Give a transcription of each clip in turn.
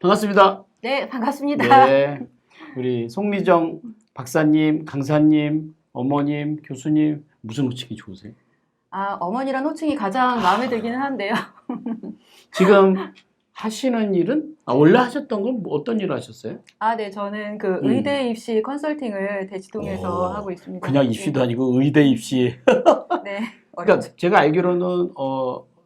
반갑습니다. 네, 반갑습니다. 네, 우리 송미정 박사님, 강사님, 어머님, 교수님 무슨 호칭이 좋으세요? 어머니란 호칭이 가장 마음에 들기는 한데요. 지금 하시는 일은 원래 하셨던 건 어떤 일을 하셨어요? 네, 저는 그 의대 입시 컨설팅을 대치동에서 하고 있습니다. 그냥 입시도 아니고 의대 입시. 네, 그러니까 제가 알기로는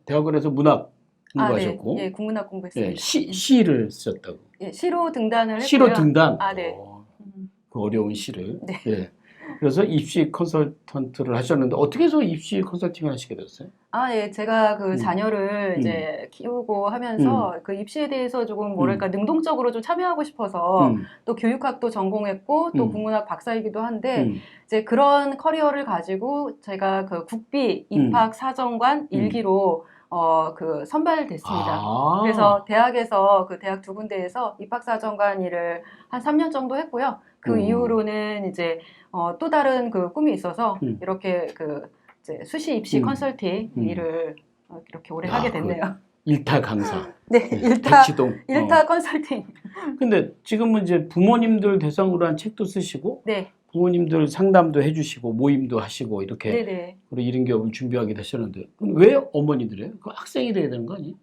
대학원에서 문학 공부하셨고, 네, 국문학 공부했습니다. 시를 쓰셨다고. 시로 등단을 했고요. 시로 등단. 네. 그 어려운 시를. 네. 예. 그래서 입시 컨설턴트를 하셨는데 어떻게 해서 입시 컨설팅을 하시게 됐어요? 네, 제가 그 자녀를 이제 키우고 하면서 그 입시에 대해서 조금 뭐랄까 능동적으로 좀 참여하고 싶어서 또 교육학도 전공했고 또 국문학 박사이기도 한데 이제 그런 커리어를 가지고 제가 그 국비 입학 사정관 일기로 그 선발됐습니다. 그래서 대학에서 그 대학 두 군데에서 입학사정관 일을 한 3년 정도 했고요. 그 이후로는 이제 또 다른 그 꿈이 있어서 이렇게 그 이제 수시 입시 컨설팅 일을 이렇게 오래 하게 됐네요. 일타 강사. 네, 대치동. 일타 컨설팅. 근데 지금은 이제 부모님들 대상으로 한 책도 쓰시고, 네. 부모님들 상담도 해주시고 모임도 하시고 이렇게 네네. 우리 이런 기업을 준비하게 되셨는데 그럼 왜 어머니들이에요? 그 학생이 돼야 되는 거 아니에요?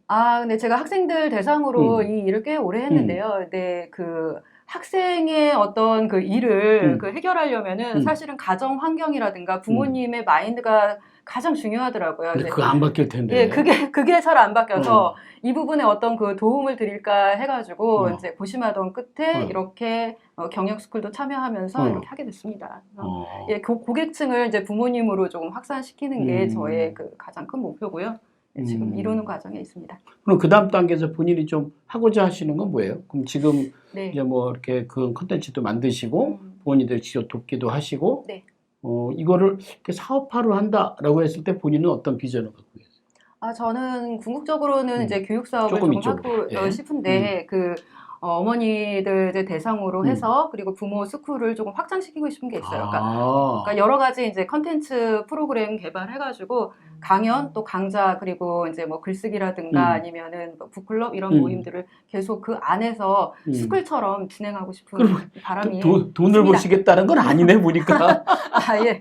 근데 제가 학생들 대상으로 이 일을 꽤 오래 했는데요. 네, 그 학생의 어떤 그 일을 그 해결하려면은 사실은 가정 환경이라든가 부모님의 마인드가 가장 중요하더라고요. 근데 그거 안 바뀔 텐데. 예, 그게 잘 안 바뀌어서 이 부분에 어떤 그 도움을 드릴까 해가지고 이제 고심하던 끝에 이렇게 경영 스쿨도 참여하면서 이렇게 하게 됐습니다. 예, 고객층을 이제 부모님으로 조금 확산시키는 게 저의 그 가장 큰 목표고요. 네, 지금 이루는 과정에 있습니다. 그럼 그 다음 단계에서 본인이 좀 하고자 하시는 건 뭐예요? 그럼 지금 네. 이제 뭐 이렇게 그런 컨텐츠도 만드시고 본인들 직접 돕기도 하시고 네. 이거를 이렇게 사업화로 한다라고 했을 때 본인은 어떤 비전을 갖고 계세요? 저는 궁극적으로는 이제 교육 사업을 조금 좀 하고 싶은데 그 어머니들 대상으로 해서 그리고 부모 스쿨을 조금 확장시키고 싶은 게 있어요. 그러니까 여러 가지 이제 컨텐츠 프로그램 개발해가지고 강연 또 강좌 그리고 이제 뭐 글쓰기라든가 아니면은 뭐 북클럽 이런 모임들을 계속 그 안에서 스쿨처럼 진행하고 싶은 바람이 돈을 있습니다. 버시겠다는 건 아니네 보니까. 예,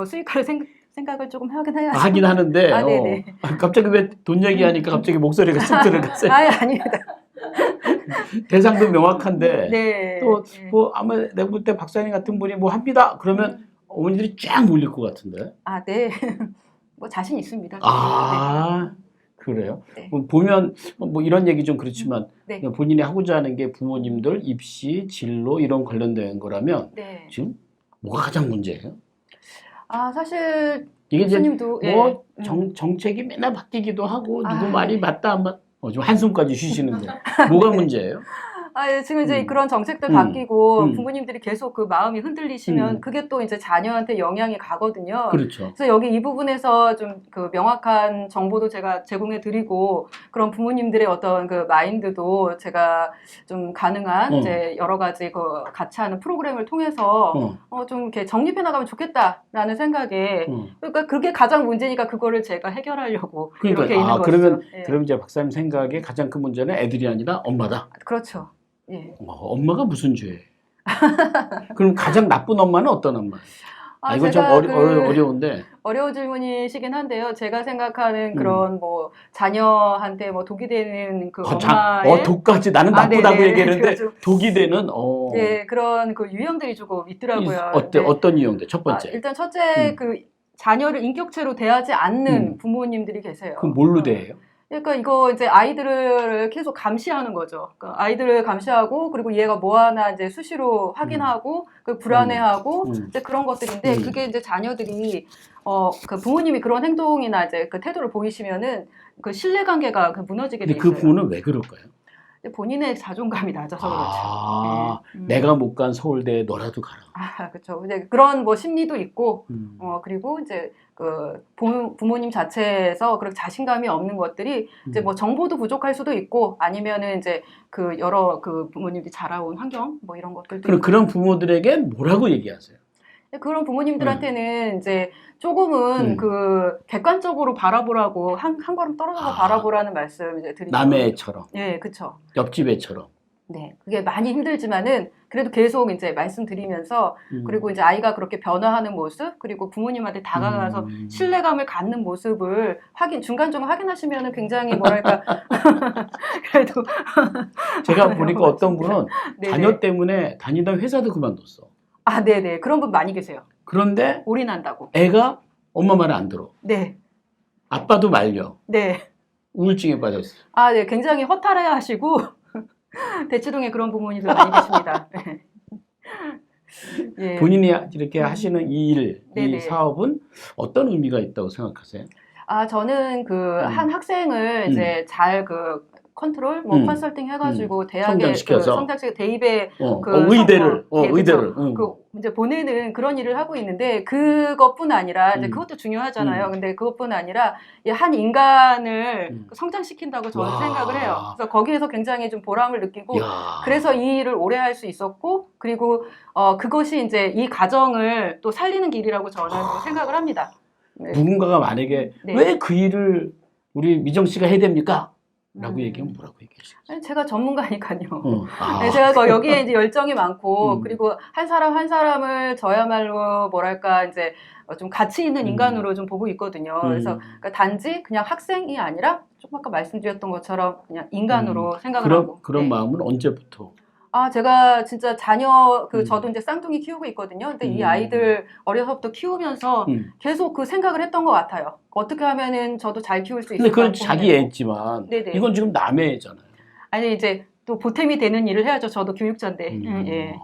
수익화를 생각을 조금 하긴 해야죠. 하긴 하는데 네네. 갑자기 왜 돈 얘기하니까 갑자기 목소리가 쑥 들어갔어요. 아닙니다. 대상도 명확한데 네. 또 뭐 아마 내가 볼 때 박사님 같은 분이 뭐 합니다. 그러면 어머니들이 쫙 몰릴 것 같은데. 네. 뭐 자신 있습니다. 그래요? 네. 보면 뭐 이런 얘기 좀 그렇지만 네. 본인이 하고자 하는 게 부모님들 입시, 진로 이런 관련된 거라면 네. 지금 뭐가 가장 문제예요? 사실 이게 이제 교수님도 뭐 정책이 맨날 바뀌기도 하고 누구 말이 맞다 안 맞. 좀 한숨까지 쉬시는데 뭐가 문제예요? 지금 이제 그런 정책들 바뀌고 부모님들이 계속 그 마음이 흔들리시면 그게 또 이제 자녀한테 영향이 가거든요. 그렇죠. 그래서 여기 이 부분에서 좀 그 명확한 정보도 제가 제공해 드리고 그런 부모님들의 어떤 그 마인드도 제가 좀 가능한 이제 여러 가지 그 같이 하는 프로그램을 통해서 좀 이렇게 정립해 나가면 좋겠다라는 생각에 그러니까 그게 가장 문제니까 그거를 제가 해결하려고 이렇게 있는 거죠. 그럼 이제 박사님 생각에 가장 큰 문제는 애들이 아니라 엄마다. 그렇죠. 예. 엄마가 무슨 죄? 그럼 가장 나쁜 엄마는 어떤 엄마예요? 이건 좀 어려운데. 어려운 질문이시긴 한데요. 제가 생각하는 그런 뭐 자녀한테 뭐 독이 되는 그 엄마의 독까지 나는 나쁘다고 얘기했는데 독이 되는 예, 그런 그 유형들이 조금 있더라고요. 어떤 유형들? 첫 번째. 일단 첫째 그 자녀를 인격체로 대하지 않는 부모님들이 계세요. 그럼 뭘로 대해요? 그러니까 이거 이제 아이들을 계속 감시하는 거죠. 그러니까 아이들을 감시하고 그리고 얘가 뭐 하나 이제 수시로 확인하고 그 불안해하고 이제 그런 것들인데 그게 이제 자녀들이 그 부모님이 그런 행동이나 이제 그 태도를 보이시면은 그 신뢰관계가 무너지게 돼 있어요. 근데 그 부모는 왜 그럴까요? 본인의 자존감이 낮아서 그렇죠. 내가 못 간 서울대에 너라도 가라. 그렇죠. 이제 그런 뭐 심리도 있고, 그리고 이제 그 부모님 자체에서 그렇게 자신감이 없는 것들이 이제 뭐 정보도 부족할 수도 있고, 아니면은 이제 그 여러 그 부모님들이 자라온 환경 뭐 이런 것들도. 그럼 그런 부모들에게 뭐라고 얘기하세요? 그런 부모님들한테는 이제 조금은 그 객관적으로 바라보라고 한 걸음 떨어져서 바라보라는 말씀 이제 드리죠. 남의 애처럼. 예, 그렇죠. 옆집 애처럼. 네, 그게 많이 힘들지만은 그래도 계속 이제 말씀드리면서 그리고 이제 아이가 그렇게 변화하는 모습 그리고 부모님한테 다가가서 신뢰감을 갖는 모습을 중간중간 확인하시면은 굉장히 뭐랄까 그래도 제가 보니까 어떤 분은 네네. 자녀 때문에 다니던 회사도 그만뒀어. 아, 네네. 그런 분 많이 계세요. 그런데 올인한다고. 애가 엄마 말을 안 들어. 네. 아빠도 말려. 네. 우울증에 빠졌어. 아, 네. 굉장히 허탈해 하시고 대치동에 그런 부모님들 많이 계십니다. 예. 본인이 이렇게 하시는 이 일, 네네. 이 사업은 어떤 의미가 있다고 생각하세요? 아, 저는 그 한 학생을 이제 잘 컨트롤, 컨설팅 해가지고 대학에 성장시켜서 성장시켜 대입에 의대를 이제 보내는 그런 일을 하고 있는데 그것뿐 아니라 이제 그것도 중요하잖아요. 근데 그것뿐 아니라 이 한 인간을 성장시킨다고 저는 생각을 해요. 그래서 거기에서 굉장히 좀 보람을 느끼고 그래서 이 일을 오래 할 수 있었고 그리고 그것이 이제 이 가정을 또 살리는 길이라고 저는 생각을 합니다. 네. 누군가가 만약에 네. 왜 그 일을 우리 미정 씨가 해야 됩니까? 라고 얘기하면 뭐라고 얘기하시겠어요? 제가 전문가니까요. 네, 제가 여기에 이제 열정이 많고 그리고 한 사람 한 사람을 저야말로 뭐랄까 이제 좀 가치 있는 인간으로 좀 보고 있거든요. 그래서 그러니까 단지 그냥 학생이 아니라 조금 아까 말씀드렸던 것처럼 그냥 인간으로 생각을 하고. 그런 네. 마음은 언제부터? 아, 제가 진짜 자녀, 저도 이제 쌍둥이 키우고 있거든요. 근데 이 아이들 어려서부터 키우면서 계속 그 생각을 했던 것 같아요. 어떻게 하면은 저도 잘 키울 수 있을까? 근데 그건 자기 애지만, 네네. 이건 지금 남의 애잖아요. 아니, 이제 또 보탬이 되는 일을 해야죠. 저도 교육자인데. 예.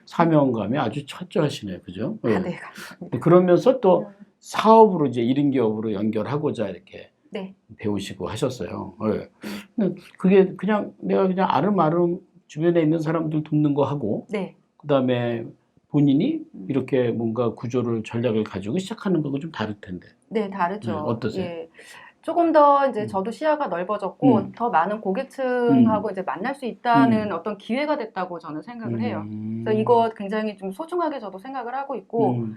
사명감이 아주 철저하시네, 그죠? 아, 네, 감사합니다. 그러면서 또 사업으로 이제 1인 기업으로 연결하고자 이렇게 네. 배우시고 하셨어요. 네. 그게 내가 그냥 아름아름 주변에 있는 사람들 돕는 거 하고, 네. 그 다음에 본인이 이렇게 뭔가 구조를, 전략을 가지고 시작하는 거하고 좀 다를 텐데. 네, 다르죠. 네, 어떠세요? 예. 조금 더 이제 저도 시야가 넓어졌고, 더 많은 고객층하고 이제 만날 수 있다는 어떤 기회가 됐다고 저는 생각을 해요. 그래서 이거 굉장히 좀 소중하게 저도 생각을 하고 있고,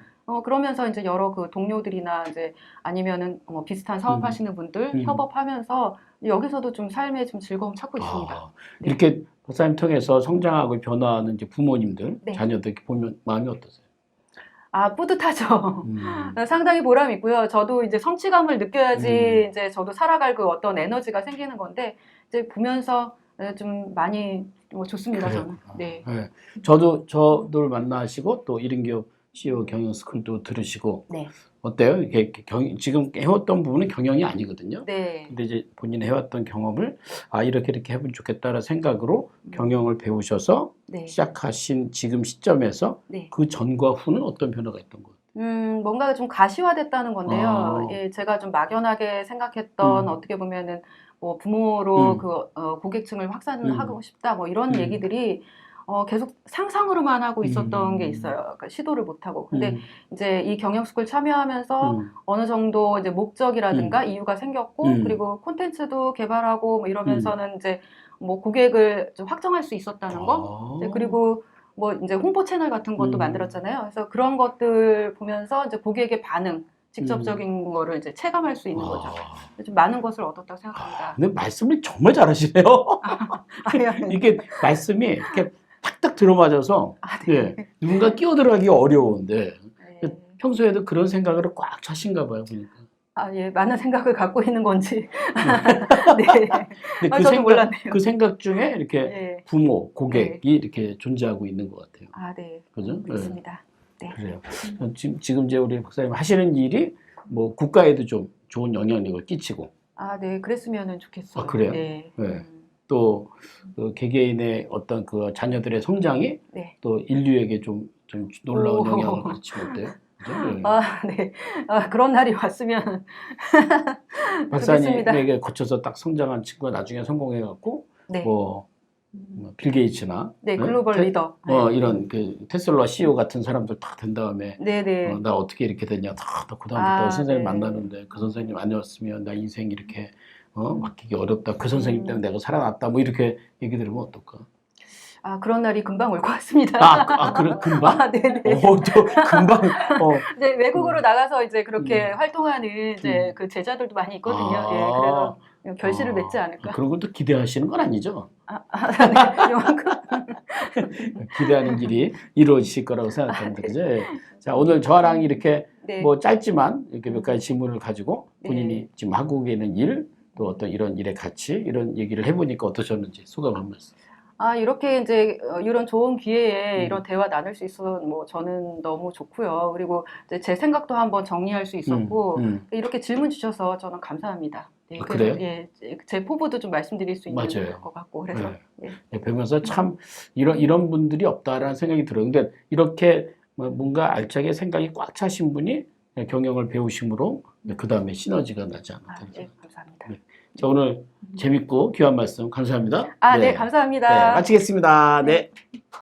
그러면서 이제 여러 그 동료들이나 이제 아니면은 비슷한 사업하시는 분들 협업하면서 여기서도 좀 삶의 좀 즐거움 찾고 있습니다. 네. 이렇게 박사님 통해서 성장하고 변화하는 이제 부모님들, 네. 자녀들 이렇게 보면 마음이 어떠세요? 아, 뿌듯하죠. 상당히 보람 있고요. 저도 이제 성취감을 느껴야지 이제 저도 살아갈 그 어떤 에너지가 생기는 건데 이제 보면서 좀 많이 좋습니다. 그래요. 저는. 네. 네. 저를 만나시고 또 1인 기업 CEO 경영 스쿨도 들으시고 네. 어때요? 이게 지금 해왔던 부분은 경영이 아니거든요. 네. 근데 이제 본인이 해왔던 경험을 이렇게 해보면 좋겠다라는 생각으로 경영을 배우셔서 네. 시작하신 지금 시점에서 네. 그 전과 후는 어떤 변화가 있던 거예요? 뭔가 좀 가시화됐다는 건데요. 예, 제가 좀 막연하게 생각했던 어떻게 보면은 뭐 부모로 고객층을 확산하고 싶다 뭐 이런 얘기들이 계속 상상으로만 하고 있었던 게 있어요. 그러니까 시도를 못 하고. 근데 이제 이 경영스쿨 참여하면서 어느 정도 이제 목적이라든가 이유가 생겼고 그리고 콘텐츠도 개발하고 뭐 이러면서는 이제 뭐 고객을 좀 확정할 수 있었다는 거. 그리고 뭐 이제 홍보 채널 같은 것도 만들었잖아요. 그래서 그런 것들 보면서 이제 고객의 반응, 직접적인 거를 이제 체감할 수 있는 거죠. 좀 많은 것을 얻었다고 생각합니다. 근데 말씀을 정말 잘하시네요. 이게 말씀이 이렇게 탁탁 들어맞아서 네. 누군가 끼어들어가기 어려운데 네. 평소에도 그런 생각을 꽉 차신가 봐요, 보니까. 예, 많은 생각을 갖고 있는 건지. 네. 저도 몰랐네요. 그 생각 중에 이렇게 네. 부모, 고객이 이렇게 존재하고 있는 것 같아요. 네. 그죠? 그렇습니다. 네. 그래요. 지금 이제 우리 박사님 하시는 일이 뭐 국가에도 좀 좋은 영향력을 끼치고. 네. 그랬으면 좋겠어요. 그래요? 네. 또 개개인의 어떤 그 자녀들의 성장이 네. 또 인류에게 좀 놀라운 영향을 끼치면 어때요? 네. 그런 날이 왔으면 박사님에게 거쳐서 딱 성장한 친구가 나중에 성공해갖고 네. 빌 게이츠나 글로벌 리더 이런 그 테슬라 CEO 같은 사람들 딱 된 다음에 나 어떻게 이렇게 됐냐 그 다음부터 선생님 만나는데 그 선생님 아니었으면 나 인생 이렇게 맡기기 어렵다. 그 선생님 때문에 내가 살아났다. 뭐 이렇게 얘기 들으면 어떨까? 그런 날이 금방 올 것 같습니다. 그래, 금방? 네네. 금방. 이제 외국으로 나가서 이제 그렇게 활동하는 이제 그 제자들도 많이 있거든요. 예, 그래서 결실을 맺지 않을까. 그런 것도 기대하시는 건 아니죠? 네, 요만큼. 기대하는 일이 이루어지실 거라고 생각합니다. 그죠? 자, 오늘 저랑 이렇게 네. 뭐 짧지만 이렇게 몇 가지 질문을 가지고 본인이 지금 하고 계는 일, 또 어떤 이런 일의 가치, 이런 얘기를 해보니까 어떠셨는지 소감 한 말씀. 이렇게 이제 이런 좋은 기회에 이런 대화 나눌 수 있어서 뭐 저는 너무 좋고요. 그리고 이제 제 생각도 한번 정리할 수 있었고 이렇게 질문 주셔서 저는 감사합니다. 네, 그래요? 예, 제 포부도 좀 말씀드릴 수 있는 맞아요. 것 같고 그래서 네, 뵈면서 참 이런 분들이 없다라는 생각이 들어요. 근데 이렇게 뭔가 알차게 생각이 꽉 차신 분이 경영을 배우심으로 그 다음에 시너지가 나지 않을까. 네, 감사합니다. 네. 자, 오늘 재밌고 귀한 말씀 감사합니다. 네, 감사합니다. 네, 마치겠습니다. 네.